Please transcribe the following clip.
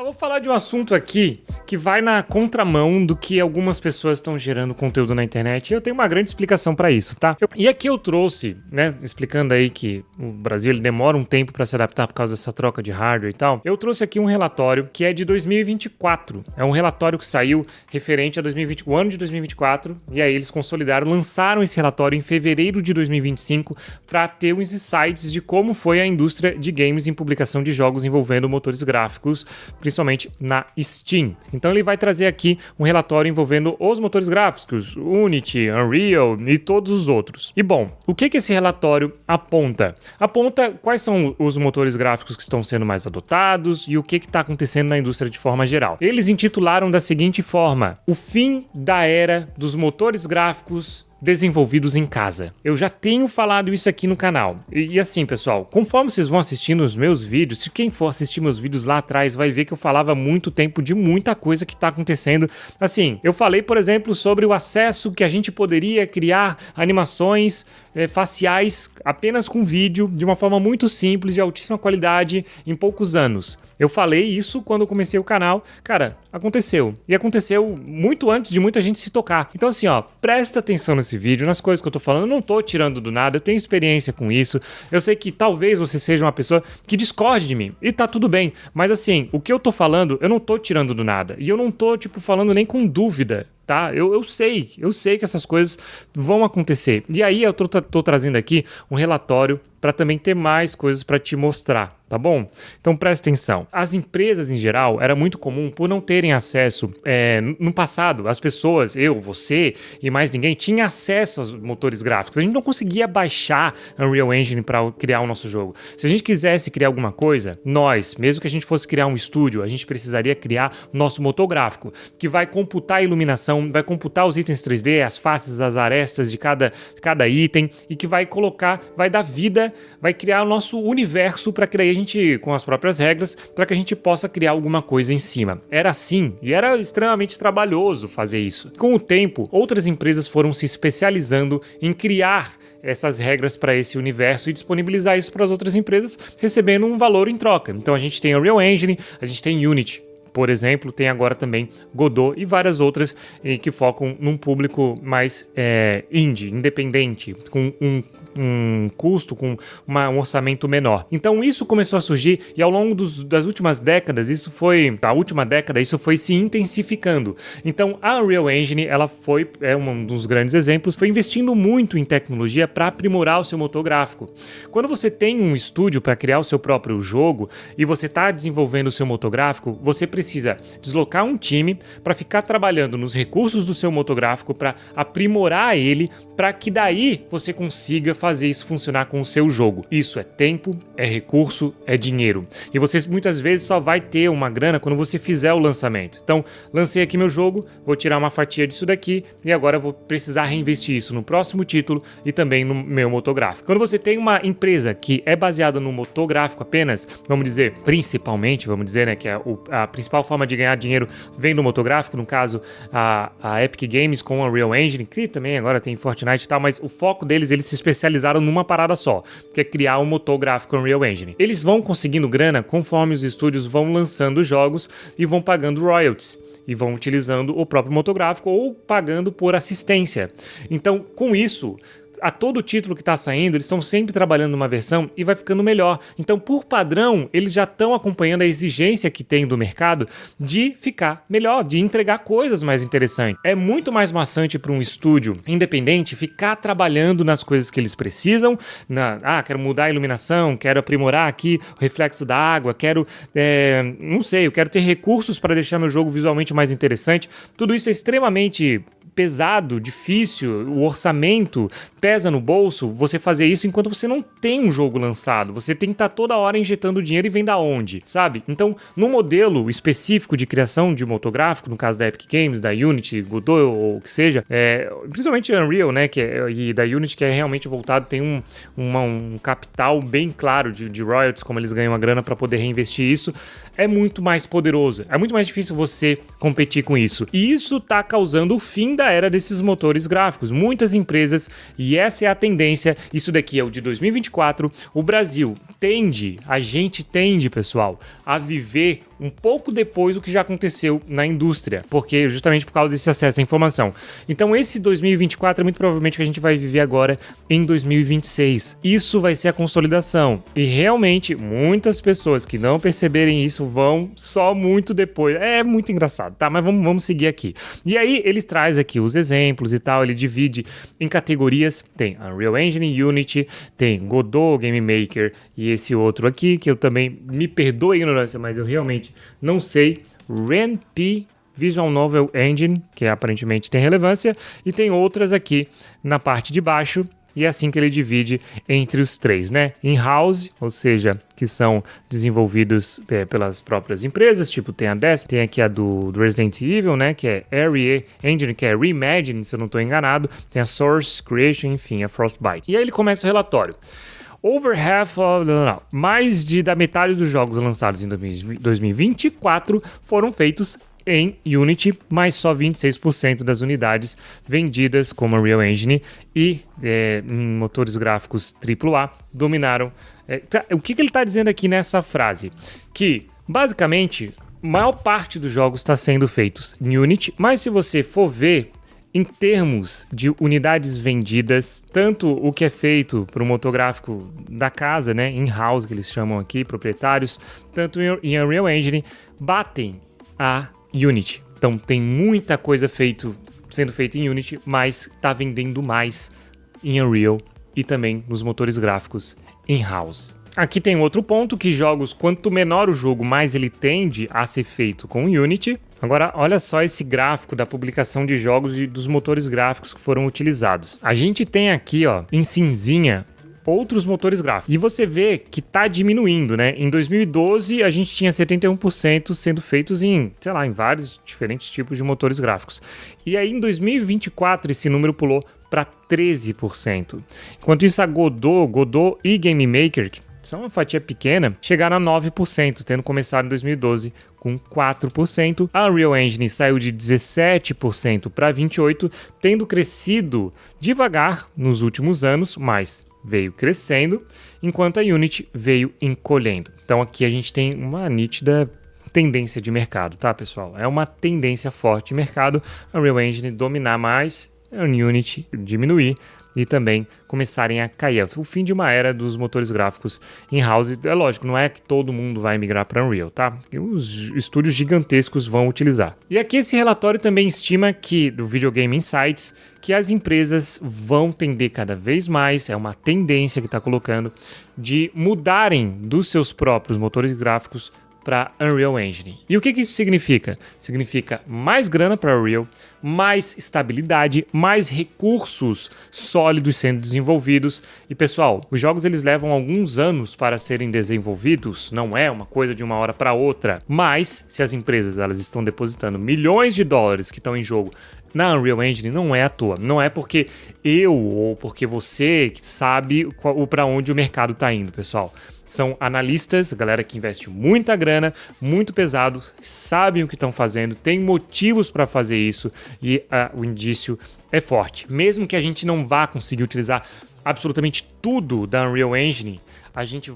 Vou falar de um assunto aqui que vai na contramão do que algumas pessoas estão gerando conteúdo na internet e eu tenho uma grande explicação para isso, tá? E aqui eu trouxe, né, explicando aí que o Brasil ele demora um tempo para se adaptar por causa dessa troca de hardware e tal. Eu trouxe aqui um relatório que é de 2024. É um relatório que saiu referente a 2020, o ano de 2024, e aí eles consolidaram, lançaram esse relatório em fevereiro de 2025 para ter uns insights de como foi a indústria de games em publicação de jogos envolvendo motores gráficos, principalmente na Steam. Então ele vai trazer aqui um relatório envolvendo os motores gráficos, Unity, Unreal e todos os outros. E bom, o que esse relatório aponta? Aponta quais são os motores gráficos que estão sendo mais adotados e o que está acontecendo na indústria de forma geral. Eles intitularam da seguinte forma: o fim da era dos motores gráficos desenvolvidos em casa. Eu já tenho falado isso aqui no canal. E assim, pessoal, conforme vocês vão assistindo os meus vídeos, se quem for assistir meus vídeos lá atrás vai ver que eu falava há muito tempo de muita coisa que está acontecendo. Assim, eu falei, por exemplo, sobre o acesso que a gente poderia criar animações faciais apenas com vídeo, de uma forma muito simples, de altíssima qualidade, em poucos anos. Eu falei isso quando eu comecei o canal. Cara, aconteceu. E aconteceu muito antes de muita gente se tocar. Então assim, presta atenção nesse vídeo, nas coisas que eu tô falando. Eu não tô tirando do nada, eu tenho experiência com isso. Eu sei que talvez você seja uma pessoa que discorde de mim. E tá tudo bem. Mas assim, o que eu tô falando, eu não tô tirando do nada. E eu não tô, falando nem com dúvida. Tá? Eu sei que essas coisas vão acontecer. E aí eu tô trazendo aqui um relatório para também ter mais coisas para te mostrar, tá bom? Então presta atenção. As empresas em geral era muito comum por não terem acesso. No passado, as pessoas, eu, você e mais ninguém tinha acesso aos motores gráficos. A gente não conseguia baixar Unreal Engine para criar o nosso jogo. Se a gente quisesse criar alguma coisa, nós, mesmo que a gente fosse criar um estúdio, a gente precisaria criar o nosso motor gráfico, que vai computar a iluminação, vai computar os itens 3D, as faces, as arestas de cada item e que vai dar vida, vai criar o nosso universo para que daí a gente, com as próprias regras, para que a gente possa criar alguma coisa em cima. Era assim e era extremamente trabalhoso fazer isso. Com o tempo, outras empresas foram se especializando em criar essas regras para esse universo e disponibilizar isso para as outras empresas, recebendo um valor em troca. Então a gente tem Unreal Engine, a gente tem Unity, por exemplo, tem agora também Godot e várias outras que focam num público mais indie, independente, com um custo, com um orçamento menor. Então isso começou a surgir e ao longo das últimas décadas, isso foi se intensificando. Então a Unreal Engine, ela um dos grandes exemplos, foi investindo muito em tecnologia para aprimorar o seu motor gráfico. Quando você tem um estúdio para criar o seu próprio jogo e você está desenvolvendo o seu motor gráfico, você precisa deslocar um time para ficar trabalhando nos recursos do seu motor gráfico para aprimorar ele, para que daí você consiga fazer isso funcionar com o seu jogo. Isso é tempo, é recurso, é dinheiro. E você muitas vezes só vai ter uma grana quando você fizer o lançamento. Então, lancei aqui meu jogo, vou tirar uma fatia disso daqui e agora eu vou precisar reinvestir isso no próximo título e também no meu motor gráfico. Quando você tem uma empresa que é baseada no motor gráfico apenas, principalmente, né, que a principal forma de ganhar dinheiro vem do motor gráfico, no caso a Epic Games com a Unreal Engine, que também agora tem Fortnite e tal, mas o foco deles, eles se especializaram numa parada só, que é criar um motor gráfico Unreal Engine. Eles vão conseguindo grana conforme os estúdios vão lançando jogos e vão pagando royalties. E vão utilizando o próprio motor gráfico ou pagando por assistência. Então, com isso, a todo título que está saindo, eles estão sempre trabalhando numa versão e vai ficando melhor. Então, por padrão, eles já estão acompanhando a exigência que tem do mercado de ficar melhor, de entregar coisas mais interessantes. É muito mais maçante para um estúdio independente ficar trabalhando nas coisas que eles precisam. Quero mudar a iluminação, quero aprimorar aqui o reflexo da água, eu quero ter recursos para deixar meu jogo visualmente mais interessante. Tudo isso é extremamente pesado, difícil, o orçamento pesa no bolso, você fazer isso enquanto você não tem um jogo lançado. Você tem que estar toda hora injetando dinheiro e vem da onde, sabe? Então, no modelo específico de criação de motor gráfico, no caso da Epic Games, da Unity, Godot ou o que seja, principalmente Unreal, né, e da Unity, que é realmente voltado, tem um capital bem claro de royalties, como eles ganham a grana para poder reinvestir isso. é muito mais poderoso, é muito mais difícil você competir com isso. E isso tá causando o fim da era desses motores gráficos. Muitas empresas, e essa é a tendência, isso daqui é o de 2024, o Brasil a gente tende, pessoal, a viver um pouco depois do que já aconteceu na indústria, porque justamente por causa desse acesso à informação. Então esse 2024 é muito provavelmente que a gente vai viver agora em 2026. Isso vai ser a consolidação. E realmente, muitas pessoas que não perceberem isso vão só muito depois. É muito engraçado, tá? Mas vamos seguir aqui. E aí ele traz aqui os exemplos e tal, ele divide em categorias. Tem Unreal Engine, Unity, tem Godot, Game Maker e esse outro aqui, que eu também, me perdoe a ignorância, mas eu realmente não sei. RenP Visual Novel Engine, que aparentemente tem relevância, e tem outras aqui na parte de baixo, e é assim que ele divide entre os três, né? In-house, ou seja, que são desenvolvidos pelas próprias empresas, tipo tem a Desk, tem aqui a do Resident Evil, né? Que é RE Engine, que é Reimagine, se eu não estou enganado, tem a Source Creation, enfim, a Frostbite. E aí ele começa o relatório. Over half of... Mais da metade dos jogos lançados em 2024 foram feitos em Unity, mas só 26% das unidades vendidas como Unreal Engine e em motores gráficos AAA dominaram. O que ele está dizendo aqui nessa frase? Que, basicamente, a maior parte dos jogos está sendo feitos em Unity, mas se você for ver em termos de unidades vendidas, tanto o que é feito para o motor gráfico da casa, né, in-house, que eles chamam aqui, proprietários, tanto em Unreal Engine, batem a Unity. Então tem muita coisa sendo feita em Unity, mas está vendendo mais em Unreal e também nos motores gráficos in-house. Aqui tem outro ponto, que jogos, quanto menor o jogo, mais ele tende a ser feito com Unity. Agora, olha só esse gráfico da publicação de jogos e dos motores gráficos que foram utilizados. A gente tem aqui, ó, em cinzinha, outros motores gráficos. E você vê que tá diminuindo, né? Em 2012, a gente tinha 71% sendo feitos em vários diferentes tipos de motores gráficos. E aí, em 2024, esse número pulou para 13%. Enquanto isso, a Godot e Game Maker, que são uma fatia pequena, chegaram a 9%, tendo começado em 2012 com 4%. A Unreal Engine saiu de 17% para 28%, tendo crescido devagar nos últimos anos, mas veio crescendo, enquanto a Unity veio encolhendo. Então aqui a gente tem uma nítida tendência de mercado, tá, pessoal? É uma tendência forte de mercado, a Unreal Engine dominar mais, a Unity diminuir e também começarem a cair. O fim de uma era dos motores gráficos in-house. É lógico, não é que todo mundo vai migrar para Unreal, tá? Os estúdios gigantescos vão utilizar. E aqui esse relatório também estima que, do Videogame Insights, que as empresas vão tender cada vez mais, é uma tendência que está colocando, de mudarem dos seus próprios motores gráficos para Unreal Engine. E o que isso significa? Significa mais grana para Unreal, mais estabilidade, mais recursos sólidos sendo desenvolvidos. E pessoal, os jogos eles levam alguns anos para serem desenvolvidos, não é uma coisa de uma hora para outra. Mas se as empresas elas estão depositando milhões de dólares que estão em jogo na Unreal Engine, não é à toa, não é porque eu ou porque você sabe para onde o mercado está indo, pessoal. São analistas, galera que investe muita grana, muito pesado, sabem o que estão fazendo, tem motivos para fazer isso e o indício é forte. Mesmo que a gente não vá conseguir utilizar absolutamente tudo da Unreal Engine, a gente